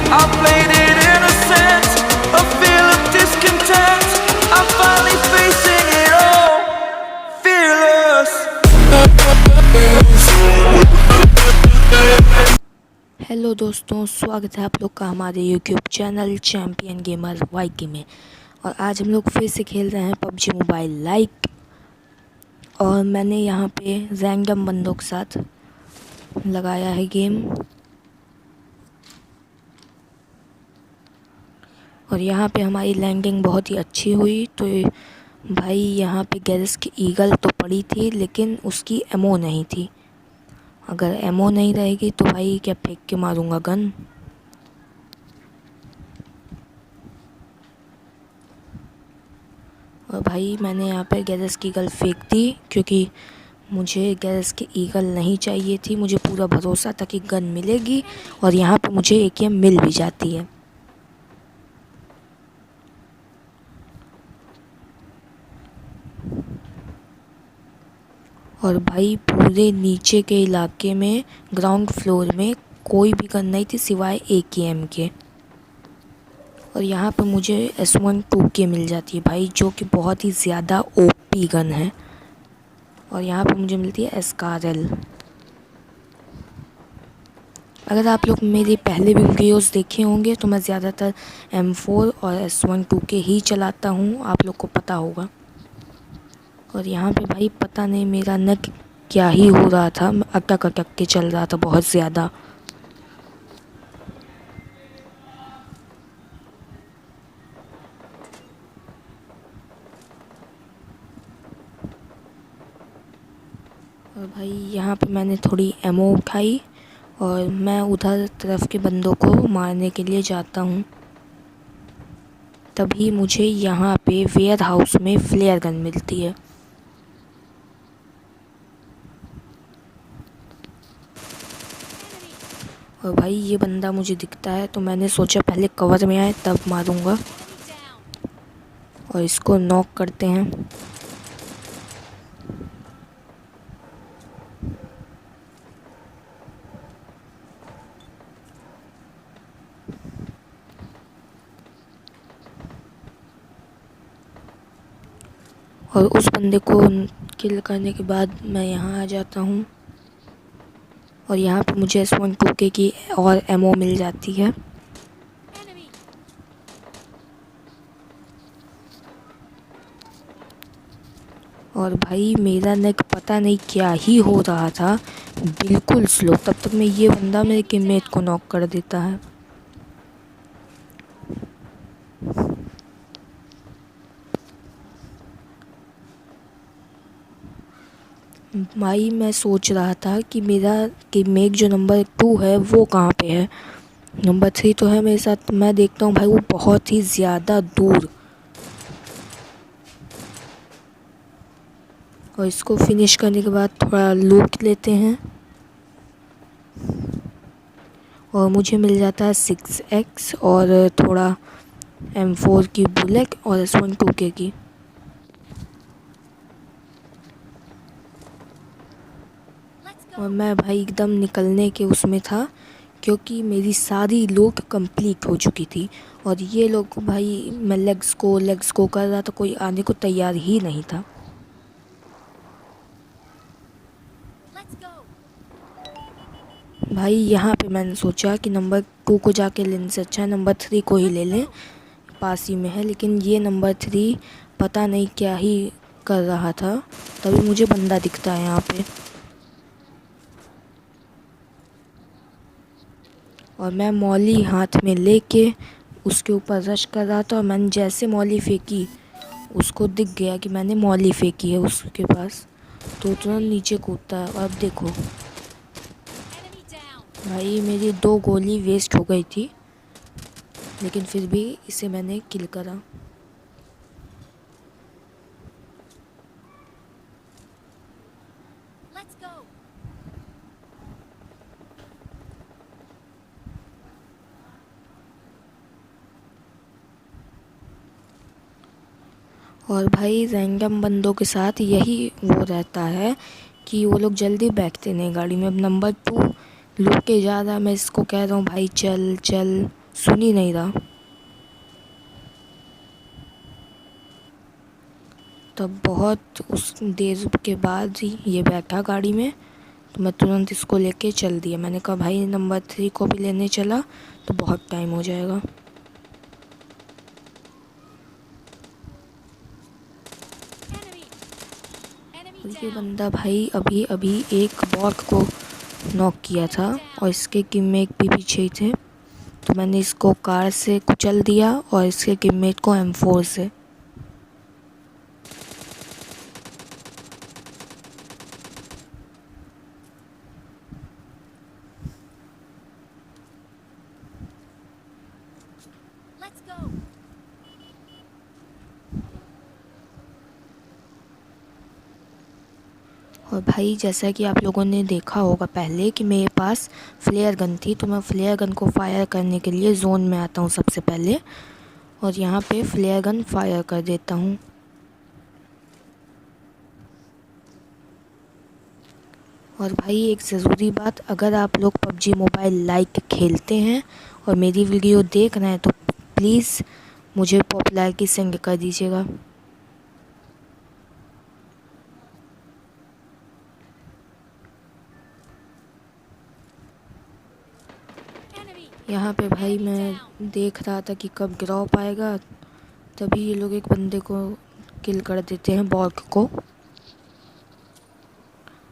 I played it innocent, a feel of discontent. I'm finally facing it all, fearless. Hello दोस्तों, स्वागत है आप लोग का हमारे यूट्यूब चैनल चैम्पियन गेमर वाईकी में। और आज हम लोग फिर से खेल रहे हैं पबजी मोबाइल लाइट। और मैंने यहाँ पे रैंडम बंदों के साथ लगाया है गेम। और यहाँ पे हमारी लैंडिंग बहुत ही अच्छी हुई। तो भाई यहाँ पे गैरेज की ईगल तो पड़ी थी, लेकिन उसकी एमो नहीं थी। अगर एमो नहीं रहेगी तो भाई क्या फेंक के मारूंगा गन। और भाई मैंने यहाँ पे गैरेज की ईगल फेंक दी, क्योंकि मुझे गैरेज की ईगल नहीं चाहिए थी। मुझे पूरा भरोसा था कि गन मिलेगी और यहाँ पे मुझे एकेएम मिल भी जाती है। और भाई पूरे नीचे के इलाके में ग्राउंड फ्लोर में कोई भी गन नहीं थी सिवाय एकेएम के। और यहाँ पे मुझे S12K मिल जाती है भाई, जो कि बहुत ही ज़्यादा ओपी गन है। और यहाँ पे मुझे मिलती है SKRL। अगर आप लोग मेरे पहले भी वीडियोस देखे होंगे तो मैं ज़्यादातर M4 और S12K ही चलाता हूँ, आप लोग को पता होगा। और यहाँ पे भाई पता नहीं मेरा नेक क्या ही हो रहा था, अटक अटक के चल रहा था बहुत ज़्यादा। और भाई यहाँ पे मैंने थोड़ी एमो उठाई और मैं उधर तरफ के बंदों को मारने के लिए जाता हूँ। तभी मुझे यहाँ पे वेयर हाउस में फ्लेयर गन मिलती है। और भाई ये बंदा मुझे दिखता है, तो मैंने सोचा पहले कवर में आए तब मारूंगा। और इसको नॉक करते हैं। और उस बंदे को किल करने के बाद मैं यहाँ आ जाता हूँ। और यहाँ पे मुझे S12K की और एमओ मिल जाती है। और भाई मेरा नेक पता नहीं क्या ही हो रहा था, बिल्कुल स्लो। तब तक में ये बंदा मेरे टीममेट को नॉक कर देता है। भाई मैं सोच रहा था कि मेरा टीममेट जो नंबर 2 है वो कहाँ पे है। नंबर 3 तो है मेरे साथ, मैं देखता हूँ भाई वो बहुत ही ज़्यादा दूर। और इसको फिनिश करने के बाद थोड़ा लूट लेते हैं। और मुझे मिल जाता है 6x और थोड़ा M4 की बुलेट और S12K की। और मैं भाई एकदम निकलने के उसमें था, क्योंकि मेरी सारी लूट कंप्लीट हो चुकी थी। और ये लोग भाई मैं लेग्स को कर रहा था, कोई आने को तैयार ही नहीं था। भाई यहाँ पे मैंने सोचा कि नंबर 2 को जाके लेने से अच्छा है नंबर 3 को ही ले लें, पास ही में है। लेकिन ये नंबर 3 पता नहीं क्या ही कर रहा था। तभी मुझे बंदा दिखता है यहाँ पे। और मैं मौली हाथ में लेके उसके ऊपर रश कर रहा था। और मैंने जैसे मौली फेंकी, उसको दिख गया कि मैंने मौली फेंकी है उसके पास, तो तुरंत नीचे कूदता है। और अब देखो भाई मेरी 2 गोली वेस्ट हो गई थी, लेकिन फिर भी इसे मैंने किल करा। और भाई रैंडम बंदों के साथ यही वो रहता है कि वो लोग जल्दी बैठते नहीं गाड़ी में। अब नंबर 2 लूट के जा रहा है, मैं इसको कह रहा हूँ भाई चल चल, सुन ही नहीं रहा। तब बहुत उस देर के बाद ही ये बैठा गाड़ी में, तो मैं तुरंत इसको लेके चल दिया। मैंने कहा भाई नंबर 3 को भी लेने चला तो बहुत टाइम हो जाएगा। और ये बंदा भाई अभी अभी एक बॉट को नॉक किया था और इसके टीममेट भी पीछे ही थे, तो मैंने इसको कार से कुचल दिया और इसके टीममेट को M4 से। Let's go. और भाई जैसा कि आप लोगों ने देखा होगा पहले कि मेरे पास फ्लेयर गन थी, तो मैं फ्लेयर गन को फायर करने के लिए जोन में आता हूँ सबसे पहले और यहाँ पे फ्लेयर गन फायर कर देता हूँ। और भाई एक ज़रूरी बात, अगर आप लोग PUBG मोबाइल लाइक खेलते हैं और मेरी वीडियो देख रहे हैं तो प्लीज़ मुझे पॉपुलैरिटी सेंड कर दीजिएगा। यहाँ पे भाई मैं देख रहा था कि कब ड्रॉप आएगा, तभी ये लोग एक बंदे को किल कर देते हैं, बॉट को।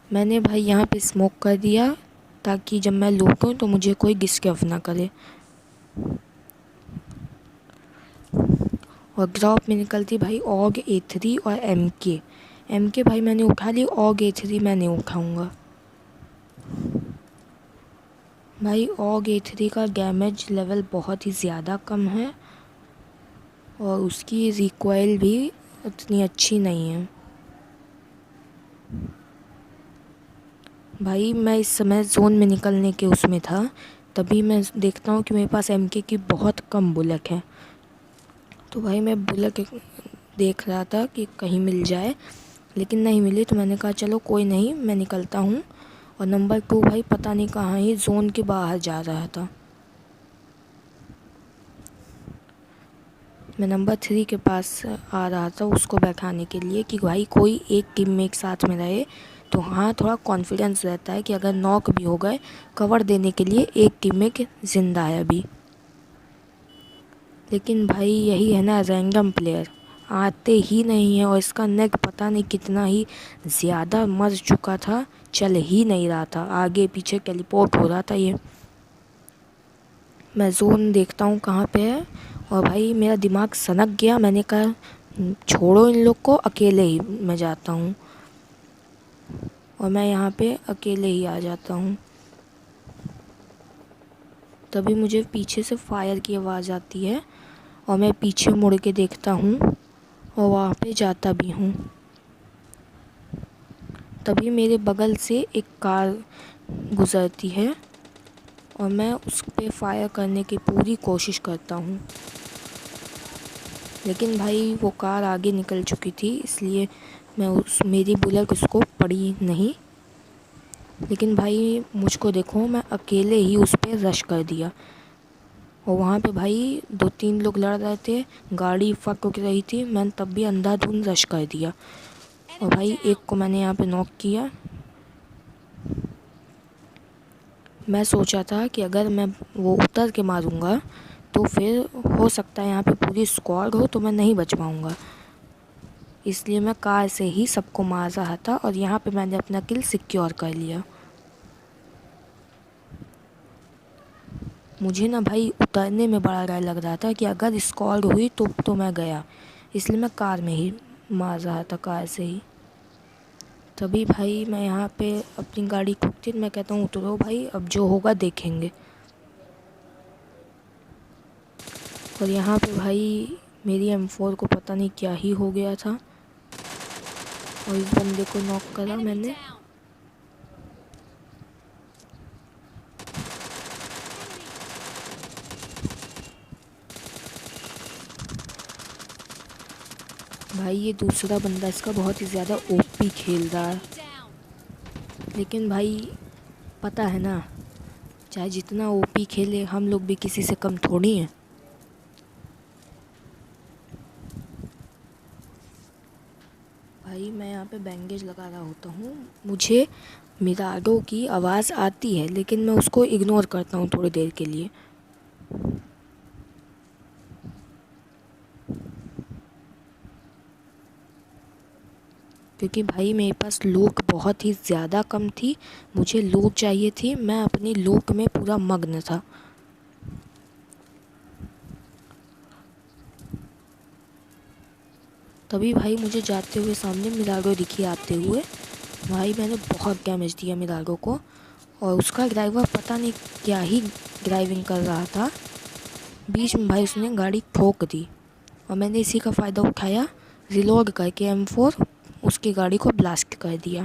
मैंने भाई यहाँ पे स्मोक कर दिया ताकि जब मैं लूटूं तो मुझे कोई डिस्टर्ब ना करे। और ड्रॉप में निकलती भाई ऑग A3 और MK भाई मैंने उठा ली, ऑग A3 मैं नहीं उठाऊँगा। भाई ऑग A3 का डैमेज लेवल बहुत ही ज़्यादा कम है और उसकी रिकॉइल भी उतनी अच्छी नहीं है। भाई मैं इस समय जोन में निकलने के उसमें था, तभी मैं देखता हूँ कि मेरे पास MK की बहुत कम बुलेट है। तो भाई मैं बुलेट देख रहा था कि कहीं मिल जाए, लेकिन नहीं मिली, तो मैंने कहा चलो कोई नहीं, मैं निकलता हूँ। और नंबर 2 भाई पता नहीं कहाँ ही जोन के बाहर जा रहा था। मैं नंबर 3 के पास आ रहा था उसको बैठाने के लिए कि भाई कोई एक टीम में एक साथ में रहे, तो हाँ थोड़ा कॉन्फिडेंस रहता है कि अगर नॉक भी हो गए कवर देने के लिए एक टीम में ज़िंदा है अभी। लेकिन भाई यही है ना, रैंडम प्लेयर आते ही नहीं है और इसका नेक पता नहीं कितना ही ज़्यादा मर चुका था, चल ही नहीं रहा था, आगे पीछे टेलीपोर्ट हो रहा था ये। मैं जोन देखता हूँ कहाँ पे है और भाई मेरा दिमाग सनक गया। मैंने कहा छोड़ो इन लोग को, अकेले ही मैं जाता हूँ। और मैं यहाँ पे अकेले ही आ जाता हूँ। तभी मुझे पीछे से फायर की आवाज़ आती है और मैं पीछे मुड़ के देखता हूँ और वहाँ पे जाता भी हूँ। तभी मेरे बगल से एक कार गुज़रती है और मैं उस पे फायर करने की पूरी कोशिश करता हूँ, लेकिन भाई वो कार आगे निकल चुकी थी, इसलिए मेरी बुलेट उसको पड़ी नहीं। लेकिन भाई मुझको देखो, मैं अकेले ही उस पर रश कर दिया और वहाँ पे भाई 2-3 लोग लड़ रहे थे, गाड़ी फक उठ रही थी, मैंने तब भी अंधाधुंध रश कर दिया और भाई एक को मैंने यहाँ पे नॉक किया। मैं सोचा था कि अगर मैं वो उतर के मारूंगा तो फिर हो सकता है यहाँ पे पूरी स्क्वाड हो तो मैं नहीं बच पाऊँगा, इसलिए मैं कार से ही सबको मार रहा था और यहाँ पे मैंने अपना किल सिक्योर कर लिया। मुझे ना भाई उतरने में बड़ा डर लग रहा था कि अगर स्क्वाड हुई तो मैं गया, इसलिए मैं कार में ही मार रहा था, कार से ही। तभी भाई मैं यहाँ पे अपनी गाड़ी ठुकती, मैं कहता हूँ उतरो भाई, अब जो होगा देखेंगे। और यहाँ पे भाई मेरी M4 को पता नहीं क्या ही हो गया था और इस बंदे को नॉक करा मैंने। भाई ये दूसरा बंदा, इसका बहुत ही ज़्यादा OP खेल रहा है, लेकिन भाई पता है ना चाहे जितना ओपी खेले, हम लोग भी किसी से कम थोड़ी हैं। भाई मैं यहाँ पे बैंगेज लगा रहा होता हूँ, मुझे मिराडो की आवाज़ आती है, लेकिन मैं उसको इग्नोर करता हूँ थोड़ी देर के लिए। क्योंकि भाई मेरे पास लूक बहुत ही ज़्यादा कम थी, मुझे लूक चाहिए थी, मैं अपनी लूक में पूरा मग्न था। तभी भाई मुझे जाते हुए सामने मिराडो दिखी आते हुए। भाई मैंने बहुत डैमेज दिया मिराडो को, और उसका ड्राइवर पता नहीं क्या ही ड्राइविंग कर रहा था, बीच में भाई उसने गाड़ी ठोक दी, और मैंने इसी का फ़ायदा उठाया, रिलोड करके M4 उसकी गाड़ी को ब्लास्ट कर दिया।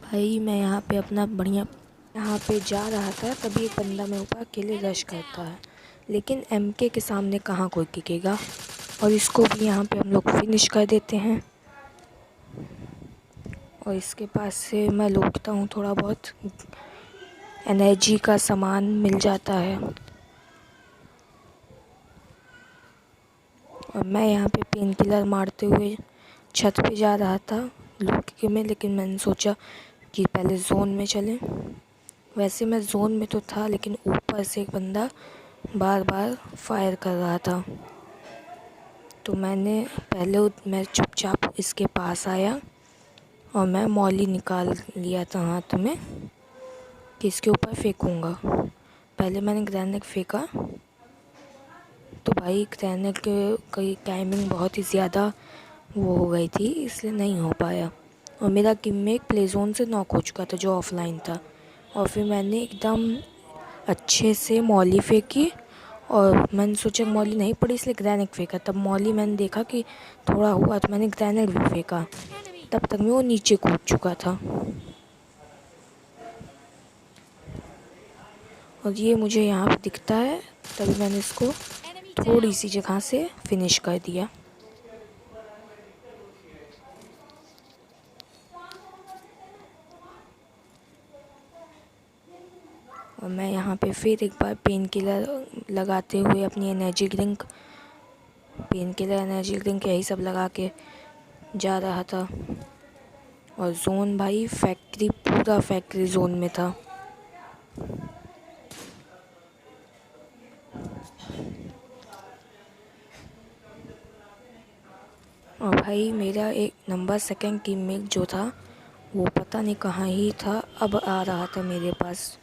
भाई मैं यहाँ पे अपना बढ़िया यहाँ पे जा रहा था, तभी एक बंदा मेरे ऊपर अकेले रश करता है, लेकिन MK के सामने कहाँ कोई टिकेगा, और इसको भी यहाँ पे हम लोग फिनिश कर देते हैं। और इसके पास से मैं लूटता हूँ, थोड़ा बहुत एनर्जी का सामान मिल जाता है। और मैं यहाँ पे पेन किलर मारते हुए छत पे जा रहा था लूट के में, लेकिन मैंने सोचा कि पहले जोन में चलें। वैसे मैं जोन में तो था, लेकिन ऊपर से एक बंदा बार बार फायर कर रहा था, तो मैं चुपचाप इसके पास आया, और मैं मॉली निकाल लिया था हाथ में कि इसके ऊपर फेंकूँगा। पहले मैंने ग्रेनेड फेंका, तो भाई ग्रेनेड की टाइमिंग बहुत ही ज़्यादा वो हो गई थी, इसलिए नहीं हो पाया, और मेरा टीममेट प्ले जोन से नॉक हो चुका था जो ऑफलाइन था। और फिर मैंने एकदम अच्छे से मॉली फेंकी, और मैंने सोचा मॉली नहीं पड़ी इसलिए ग्रेनेड फेंका, तब मॉली मैंने देखा कि थोड़ा हुआ तो मैंने ग्रेनेड भी फेंका, तब तक मैं वो नीचे कूद चुका था। और ये मुझे यहाँ पे दिखता है, तभी मैंने इसको थोड़ी सी जगह से फिनिश कर दिया। और मैं यहाँ पे फिर एक बार पेन किलर लगाते हुए अपनी energy drink, pain killer energy drink यही सब लगा के जा रहा था। और जोन भाई फैक्ट्री, पूरा फैक्ट्री जोन में था। और भाई मेरा एक नंबर सेकंड टीममेट जो था वो पता नहीं कहाँ ही था, अब आ रहा था मेरे पास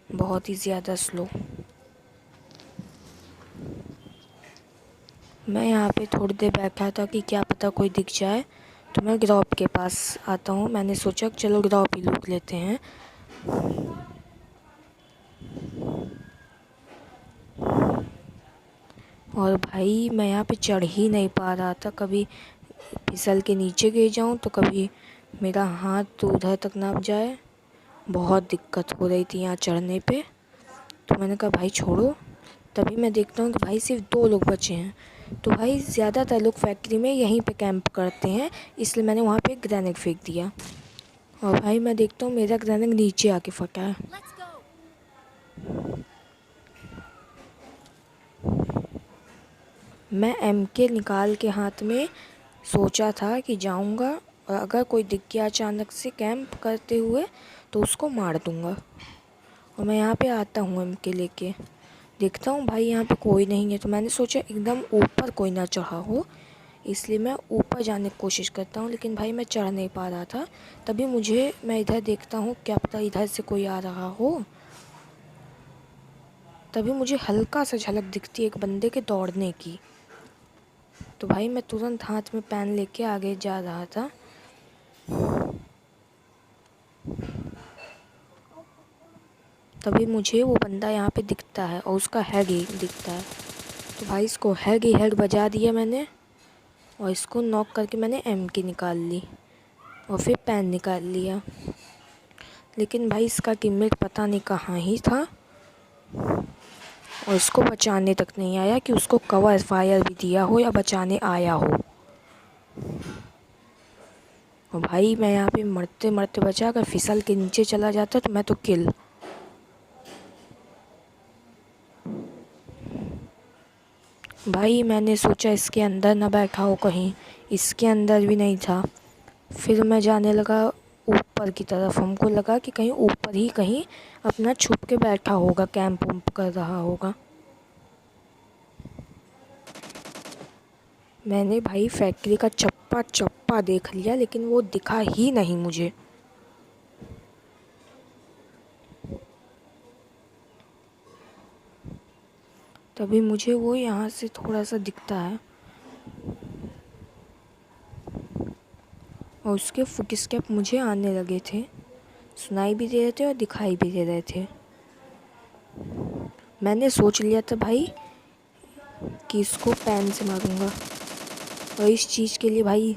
बहुत ही ज़्यादा स्लो। मैं यहाँ पे थोड़ी देर बैठा था कि क्या पता कोई दिख जाए, तो मैं ड्रॉप के पास आता हूँ, मैंने सोचा चलो ड्रॉप ही लूट लेते हैं। और भाई मैं यहाँ पे चढ़ ही नहीं पा रहा था, कभी फिसल के नीचे गिर जाऊँ तो कभी मेरा हाथ तो उधर तक ना जाए, बहुत दिक्कत हो रही थी यहाँ चढ़ने पे। तो मैंने कहा भाई छोड़ो, तभी मैं देखता हूँ कि भाई सिर्फ 2 लोग बचे हैं, तो भाई ज़्यादातर लोग फैक्ट्री में यहीं पे कैंप करते हैं, इसलिए मैंने वहाँ पे ग्रेनेड फेंक दिया। और भाई मैं देखता हूँ मेरा ग्रेनेड नीचे आके फटा है। मैं MK निकाल के हाथ में सोचा था कि जाऊंगा, और अगर कोई दिख गया अचानक से कैंप करते हुए तो उसको मार दूंगा। और मैं यहाँ पे आता हूँ MK लेके, देखता हूँ भाई यहाँ पे कोई नहीं है, तो मैंने सोचा एकदम ऊपर कोई ना चढ़ा हो, इसलिए मैं ऊपर जाने की कोशिश करता हूँ, लेकिन भाई मैं चढ़ नहीं पा रहा था। तभी मैं इधर देखता हूँ, क्या पता इधर से कोई आ रहा हो, तभी मुझे हल्का सा झलक दिखती है एक बंदे के दौड़ने की। तो भाई मैं तुरंत हाथ में पेन लेके आगे जा रहा था। तभी मुझे वो बंदा यहाँ पे दिखता है, और उसका हेड ही दिखता है, तो भाई इसको हेड बजा दिया मैंने, और इसको नॉक करके मैंने MK निकाल ली, और फिर पेन निकाल लिया। लेकिन भाई इसका टीममेट पता नहीं कहाँ ही था, और इसको बचाने तक नहीं आया कि उसको कवर फायर भी दिया हो या बचाने आया हो। और भाई मैं यहाँ पे मरते मरते बचा, अगर फिसल के नीचे चला जाता तो मैं तो किल। भाई मैंने सोचा इसके अंदर ना बैठा हो कहीं, इसके अंदर भी नहीं था। फिर मैं जाने लगा ऊपर की तरफ, हमको लगा कि कहीं ऊपर ही कहीं अपना छुप के बैठा होगा, कैंप वैम्प कर रहा होगा। मैंने भाई फैक्ट्री का चप्पा चप्पा देख लिया, लेकिन वो दिखा ही नहीं मुझे। तभी मुझे वो यहाँ से थोड़ा सा दिखता है, और उसके फुटस्टेप मुझे आने लगे थे, सुनाई भी दे रहे थे और दिखाई भी दे रहे थे। मैंने सोच लिया था भाई कि इसको पैन से मारूंगा, और इस चीज़ के लिए भाई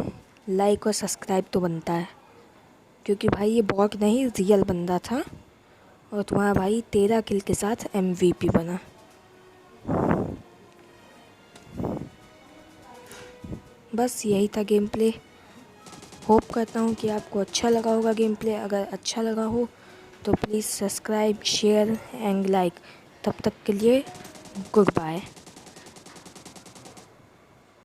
लाइक और सब्सक्राइब तो बनता है, क्योंकि भाई ये बॉट नहीं रियल बंदा था, और तुम्हारा भाई 13 किल के साथ MVP बना। बस यही था गेम प्ले। होप करता हूँ कि आपको अच्छा लगा होगा गेम प्ले। अगर अच्छा लगा हो तो please subscribe, share and like. तब तक के लिए गुड बाय।